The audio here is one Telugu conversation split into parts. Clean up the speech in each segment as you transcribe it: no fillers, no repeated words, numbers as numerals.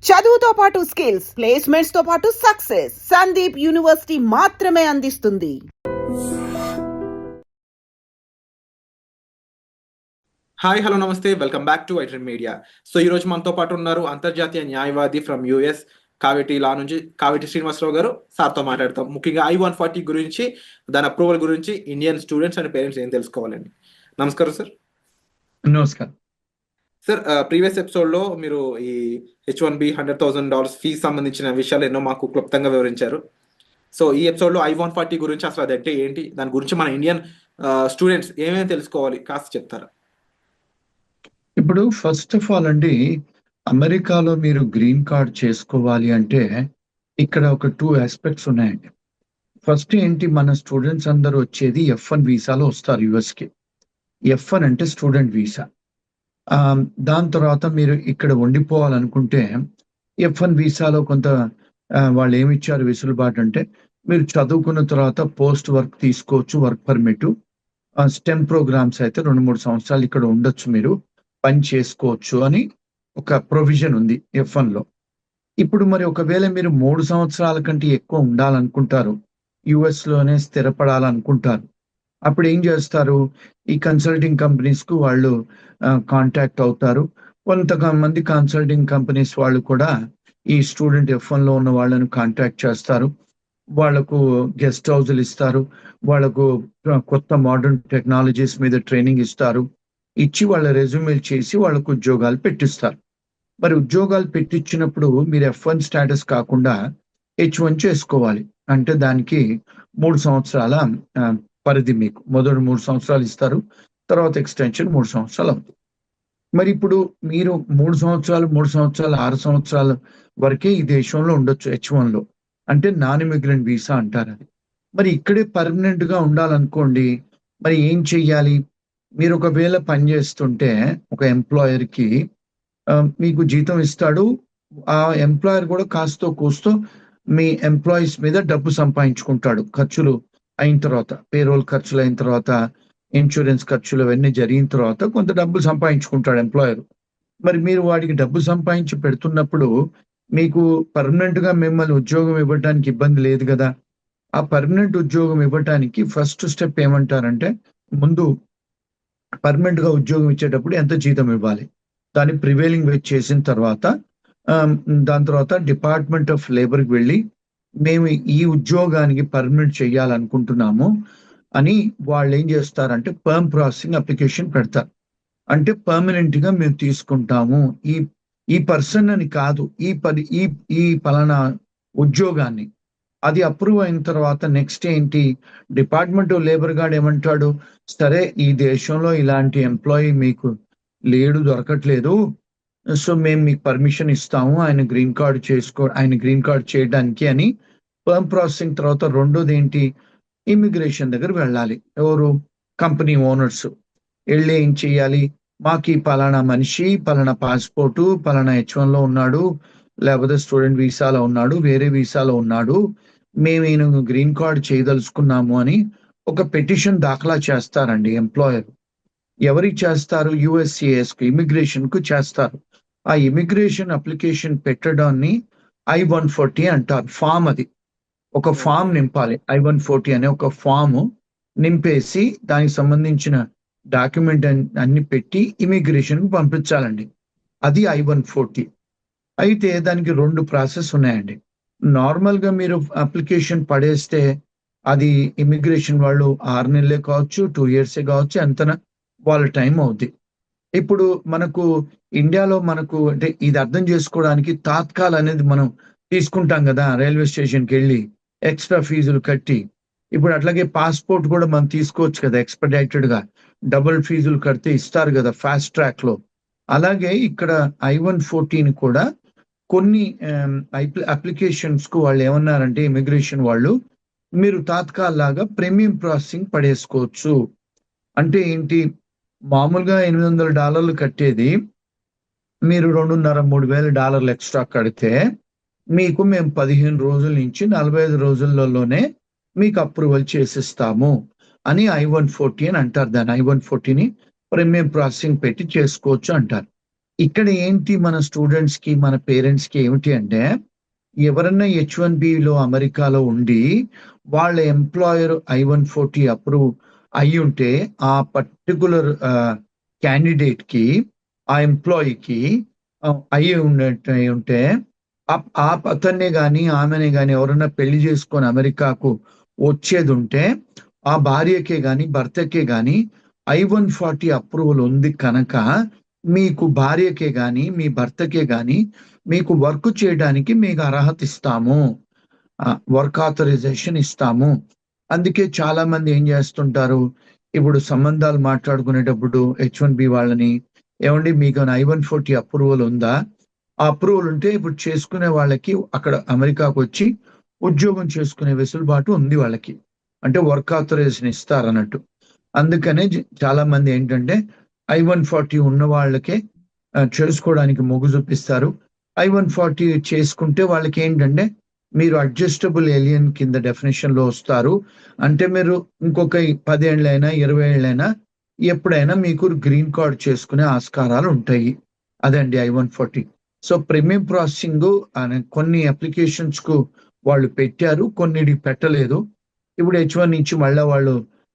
చదువుతో పాటు స్కిల్స్, ప్లేస్మెంట్స్ తో పాటు సక్సెస్ సందీప్ యూనివర్సిటీ మాత్రమే అందిస్తుంది. Hi hello namaste, welcome back to iTrend media. So ఈ రోజు మనతో పాటు ఉన్నారు అంతర్జాతీయ న్యాయవాది ఫ్రమ్ యుఎస్ కావేటి లా నుంచి కావేటి శ్రీనివాసరావు గారు. సార్తో మాట్లాడతాం ముఖ్యంగా I-140 గురించి, దాని అప్రూవల్ గురించి ఇండియన్ స్టూడెంట్స్ అండ్ పేరెంట్స్ ఏం తెలుసుకోవాలండి. నమస్కారం సార్. నమస్కారం సార్, ప్రీవియస్ ఎపిసోడ్లో మీరు ఈ H-1B $100,000 ఫీజు సంబంధించిన విషయాలు ఎన్నో మాకు క్లుప్తంగా వివరించారు. సో ఈ ఎపిసోడ్లో I-140 గురించి అసలు అది అంటే ఏంటి, దాని గురించి మన ఇండియన్ స్టూడెంట్స్ ఏమేమి తెలుసుకోవాలి కాస్త చెప్తారా? ఇప్పుడు ఫస్ట్ ఆఫ్ ఆల్ అండి, అమెరికాలో మీరు గ్రీన్ కార్డ్ చేసుకోవాలి అంటే ఇక్కడ ఒక 2 ఆస్పెక్ట్స్ ఉన్నాయండి. ఫస్ట్ ఏంటి, మన స్టూడెంట్స్ అందరూ వచ్చేది F1 వీసాలో వస్తారు యుఎస్కి. F1 అంటే స్టూడెంట్ వీసా. దాని తర్వాత మీరు ఇక్కడ ఉండిపోవాలనుకుంటే F1 వీసాలో కొంత వాళ్ళు ఏమిచ్చారు వెసులుబాటు అంటే, మీరు చదువుకున్న తర్వాత పోస్ట్ వర్క్ తీసుకోవచ్చు, వర్క్ పర్మిట్. స్టెమ్ ప్రోగ్రామ్స్ అయితే 2-3 సంవత్సరాలు ఇక్కడ ఉండొచ్చు, మీరు పని చేసుకోవచ్చు అని ఒక ప్రొవిజన్ ఉంది F1 లో. ఇప్పుడు మరి ఒకవేళ మీరు 3 సంవత్సరాల కంటే ఎక్కువ ఉండాలనుకుంటారు, యుఎస్ లోనే స్థిరపడాలనుకుంటారు, అప్పుడు ఏం చేస్తారు, ఈ కన్సల్టింగ్ కంపెనీస్ కు వాళ్ళు కాంటాక్ట్ అవుతారు. కొంతమంది కన్సల్టింగ్ కంపెనీస్ వాళ్ళు కూడా ఈ స్టూడెంట్ F1 లో ఉన్న వాళ్ళను కాంటాక్ట్ చేస్తారు. వాళ్లకు గెస్ట్ హౌస్లు ఇస్తారు, వాళ్లకు కొత్త మోడర్న్ టెక్నాలజీస్ మీద ట్రైనింగ్ ఇస్తారు, ఇచ్చి వాళ్ళ రెజ్యూమేలు చేసి వాళ్ళకు ఉద్యోగాలు పెట్టిస్తారు. మరి ఉద్యోగాలు పెట్టించినప్పుడు మీరు F1 స్టేటస్ కాకుండా H1 చేసుకోవాలి. అంటే దానికి 3 సంవత్సరాల పరిధి, మీకు మొదటి 3 సంవత్సరాలు ఇస్తారు, తర్వాత ఎక్స్టెన్షన్ 3 సంవత్సరాలు అవుతుంది. మరి ఇప్పుడు మీరు 3 సంవత్సరాలు 6 సంవత్సరాల వరకే ఈ దేశంలో ఉండొచ్చు H1 లో, అంటే నాన్ ఇమిగ్రెంట్ వీసా అంటారు అది. మరి ఇక్కడే పర్మనెంట్ గా ఉండాలనుకోండి, మరి ఏం చెయ్యాలి? మీరు ఒకవేళ పనిచేస్తుంటే ఒక ఎంప్లాయర్ కి మీకు జీతం ఇస్తాడు, ఆ ఎంప్లాయర్ కూడా కాస్తో కూస్తో మీ ఎంప్లాయీస్ మీద డబ్బు సంపాదించుకుంటాడు. ఖర్చులు అయిన తర్వాత, పేరోల్ ఖర్చులు అయిన తర్వాత, ఇన్సూరెన్స్ ఖర్చులు అవన్నీ జరిగిన తర్వాత కొంత డబ్బు సంపాదించుకుంటాడు ఎంప్లాయర్. మరి మీరు వాడికి డబ్బు సంపాదించి పెడుతున్నప్పుడు మీకు పర్మనెంట్ గా మిమ్మల్ని ఉద్యోగం ఇవ్వడానికి ఇబ్బంది లేదు కదా. ఆ పర్మనెంట్ ఉద్యోగం ఇవ్వడానికి ఫస్ట్ స్టెప్ ఏమంటారంటే, ముందు పర్మనెంట్ గా ఉద్యోగం ఇచ్చేటప్పుడు ఎంత జీతం ఇవ్వాలి, దాన్ని ప్రివేలింగ్ వేజ్ చేసిన తర్వాత దాని తర్వాత డిపార్ట్మెంట్ ఆఫ్ లేబర్కి వెళ్ళి మేము ఈ ఉద్యోగానికి పర్మనెంట్ చేయాలనుకుంటున్నాము అని వాళ్ళు ఏం చేస్తారంటే పర్మ్ ప్రాసెసింగ్ అప్లికేషన్ పెడతారు. అంటే పర్మనెంట్ గా మేము తీసుకుంటాము ఈ పర్సన్ అని కాదు, ఈ పలానా ఉద్యోగాన్ని. అది అప్రూవ్ అయిన తర్వాత నెక్స్ట్ ఏంటి, డిపార్ట్మెంట్ ఆఫ్ లేబర్ గార్డ్ ఏమంటాడు, సరే ఈ దేశంలో ఇలాంటి ఎంప్లాయీ మీకు లేడు, దొరకట్లేదు, సో మేము మీకు పర్మిషన్ ఇస్తాము ఆయన గ్రీన్ కార్డ్ చేయడానికి అని పర్మ్ ప్రాసెసింగ్. తర్వాత రెండోది ఏంటి, ఇమిగ్రేషన్ దగ్గర వెళ్ళాలి. ఎవరు, కంపెనీ ఓనర్స్ వెళ్ళి ఏం చెయ్యాలి, మాకు ఈ పలానా మనిషి పలానా పాస్పోర్టు పలానా H1 లో ఉన్నాడు, లేకపోతే స్టూడెంట్ వీసాలో ఉన్నాడు, వేరే వీసాలో ఉన్నాడు, మేము ఈయన గ్రీన్ కార్డ్ చేయదలుచుకున్నాము అని ఒక పిటిషన్ దాఖలా చేస్తారండి ఎంప్లాయర్. ఎవరికి చేస్తారు, USCIS కు, ఇమిగ్రేషన్ కు చేస్తారు. ఆ ఇమిగ్రేషన్ అప్లికేషన్ పెట్టడాన్ని I-140 అంటారు. ఫామ్, అది ఒక ఫామ్ నింపాలి. I-140 అనే ఒక ఫామ్ నింపేసి దానికి సంబంధించిన డాక్యుమెంట్ అన్ని పెట్టి ఇమిగ్రేషన్ కు పంపించాలండి. అది I-140. అయితే దానికి 2 ప్రాసెస్ ఉన్నాయండి. నార్మల్ గా మీరు అప్లికేషన్ పడేస్తే అది ఇమిగ్రేషన్ వాళ్ళు 6 నెలలే కావచ్చు, 2 years కావచ్చు, ఎంతన వాళ్ళ టైం అవుద్ది. ఇప్పుడు మనకు ఇండియాలో మనకు అంటే ఇది అర్థం చేసుకోవడానికి తాత్కాల్ అనేది మనం తీసుకుంటాం కదా, రైల్వే స్టేషన్కి వెళ్ళి ఎక్స్ట్రా ఫీజులు కట్టి. ఇప్పుడు అట్లాగే పాస్పోర్ట్ కూడా మనం తీసుకోవచ్చు కదా, ఎక్స్పెడిటెడ్ గా డబుల్ ఫీజులు కడితే ఇస్తారు కదా ఫాస్ట్ ట్రాక్ లో. అలాగే ఇక్కడ I-140 కూడా కొన్ని అప్లికేషన్స్ కు వాళ్ళు ఏమన్నారంటే, ఇమిగ్రేషన్ వాళ్ళు, మీరు తాత్కాల్ లాగా ప్రీమియం ప్రాసెసింగ్ పడేసుకోవచ్చు. అంటే ఏంటి, మామూలుగా $800 కట్టేది మీరు $2,500-3,000 ఎక్స్ట్రా కడితే మీకు మేము 15 రోజుల నుంచి 45 రోజులలోనే మీకు అప్రూవల్ చేసిస్తాము అని I-140 అని అంటారు. దాన్ని I-140ని ప్రీమియం ప్రాసెసింగ్ పెట్టి చేసుకోవచ్చు అంటారు. ఇక్కడ ఏంటి మన స్టూడెంట్స్ కి మన పేరెంట్స్ కి ఏమిటి అంటే, ఎవరన్నా H1Bలో అమెరికాలో ఉండి వాళ్ళ ఎంప్లాయర్ I-140 అప్రూవ్ అయి ఉంటే ఆ పర్టికులర్ క్యాండిడేట్ కి ఆ ఎంప్లాయీకి అయి ఉంటే ఆ అతన్నే గాని ఆమెనే గాని ఎవరన్నా పెళ్లి చేసుకొని అమెరికాకు వచ్చేది ఉంటే ఆ భార్యకే గాని భర్తకే గాని I-140 అప్రూవల్ ఉంది కనుక మీకు భార్యకే గాని మీ భర్తకే గాని మీకు వర్క్ చేయడానికి మీకు అర్హత ఇస్తాము, వర్క్ ఆథరైజేషన్ ఇస్తాము. అందుకే చాలా మంది ఏం చేస్తుంటారు, ఇప్పుడు సంబంధాలు మాట్లాడుకునేటప్పుడు H1B వాళ్ళని, ఏమండి మీకు I-140 అప్రూవల్ ఉందా? ఆ అప్రూవల్ ఉంటే ఇప్పుడు చేసుకునే వాళ్ళకి అక్కడ అమెరికాకు వచ్చి ఉద్యోగం చేసుకునే వెసులుబాటు ఉంది వాళ్ళకి, అంటే వర్క్ ఆథరైజేషన్ ఇస్తారన్నట్టు. అందుకనే చాలా మంది ఏంటంటే I-140 ఉన్న వాళ్ళకే చేసుకోవడానికి మొగ్గు చూపిస్తారు. I-140 చేసుకుంటే వాళ్ళకి ఏంటంటే మీరు అడ్జస్టబుల్ ఏలియన్ కింద డెఫినేషన్ లో వస్తారు. అంటే మీరు ఇంకొక 10 ఏళ్ళైనా 20 ఏళ్ళైనా ఎప్పుడైనా మీకు గ్రీన్ కార్డ్ చేసుకునే ఆస్కారాలు ఉంటాయి. అదండి I-140. సో ప్రీమియం ప్రాసెసింగ్ అనే కొన్ని అప్లికేషన్స్ కు వాళ్ళు పెట్టారు, కొన్నిటికి పెట్టలేదు. ఇప్పుడు H1 నుంచి మళ్ళీ వాళ్ళు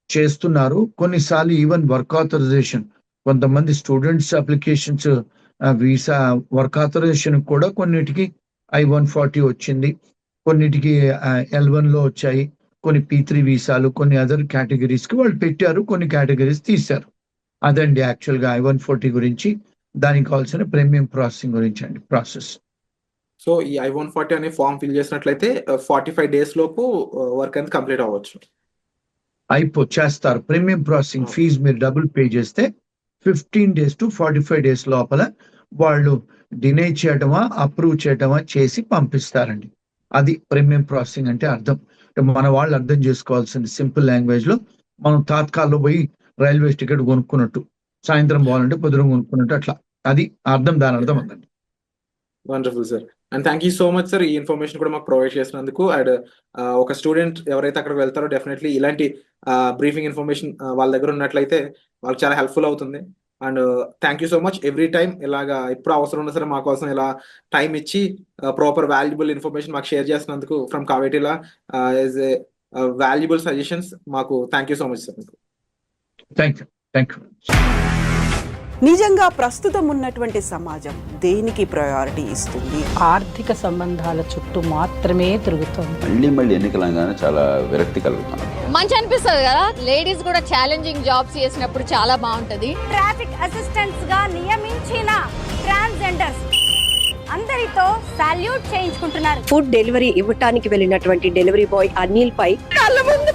చేస్తున్నారు. కొన్నిసార్లు ఈవెన్ వర్క్ ఆథరైజేషన్, కొంతమంది students applications visa work authorisation కూడా కొన్నిటికి I-140 వచ్చింది, కొన్నిటికి L1 లో వచ్చాయి, కొన్ని P3 వీసాలు, కొన్ని అదర్ కేటగిరీస్ కి వాళ్ళు పెట్టారు, కొన్ని కేటగిరీస్ తీశారు. అదండి యాక్చువల్ గా I-140 గురించి, దానికి కావాల్సిన ప్రీమియం ప్రాసెసింగ్ గురించి అండి ప్రాసెస్. సో ఈ I-140 అనే ఫామ్ ఫిల్ చేసినట్లయితే 45 డేస్ లోపు వర్క్ అనేది కంప్లీట్ అవ్వచ్చు. చేస్తారు. ప్రీమియం ప్రాసెసింగ్ ఫీజు మీరు డబుల్ పే చేస్తే 15 days to 45 days లోపల వాళ్ళు డినై చేయటమా అప్రూవ్ చేయటమా చేసి పంపిస్తారండి. అది ప్రీమియం ప్రాసెసింగ్ అంటే అర్థం. మన వాళ్ళు అర్థం చేసుకోవాల్సింది సింపుల్ లాంగ్వేజ్ లో, మనం తాత్కాల్లో పోయి రైల్వే టికెట్ కొనుక్కున్నట్టు, సాయంత్రం పోవాలంటే పొద్దున కొనుక్కున్నట్టు, అట్లా అది అర్థం, దాని అర్థం అందండి. Wonderful sir, and thank you so much sir ఈ ఇన్ఫర్మేషన్ కూడా మాకు ప్రొవైడ్ చేసినందుకు. అండ్ ఒక స్టూడెంట్ ఎవరైతే అక్కడికి వెళ్తారో డెఫినెట్లీ ఇలాంటి బ్రీఫింగ్ ఇన్ఫర్మేషన్ వాళ్ళ దగ్గర ఉన్నట్లయితే వాళ్ళకి చాలా హెల్ప్ఫుల్ అవుతుంది. And thank you so much every time ఇలాగా ఎప్పుడు అవసరం ఉన్నా సరే మా కోసం ఇలా టైం ఇచ్చి ప్రాపర్ వాల్యుబుల్ ఇన్ఫర్మేషన్ మాకు షేర్ చేసినందుకు ఫ్రమ్ కావేటిలా యాజ్ ఏ వాల్యుబుల్ సజెషన్స్ మాకు thank you so much sir. Thank you. నిజంగా ప్రస్తుతం ఉన్నటువంటి సమాజం దేనికి ప్రయారిటీ ఇస్తుంది? ఆర్థిక సంబంధాల చుట్టూ మాత్రమే తిరుగుతుంది. మళ్ళీ ఎన్నికలంగానే చాలా విరక్తి కలుగుతాను. మంచి అనిపిస్తుంది కదా, లేడీస్ కూడా ఛాలెంజింగ్ జాబ్స్ చేసినప్పుడు చాలా బాగుంటది. ట్రాఫిక్ అసిస్టెంట్స్ గా నియమించిన ట్రాన్స్జెండర్స్ అందరితో సాల్యూట్ చేయించుకుంటున్నారు. ఫుడ్ డెలివరీ ఇవ్వటానికి వెళ్ళినటువంటి డెలివరీ బాయ్ అనిల్ పై కళ్ళ ముందు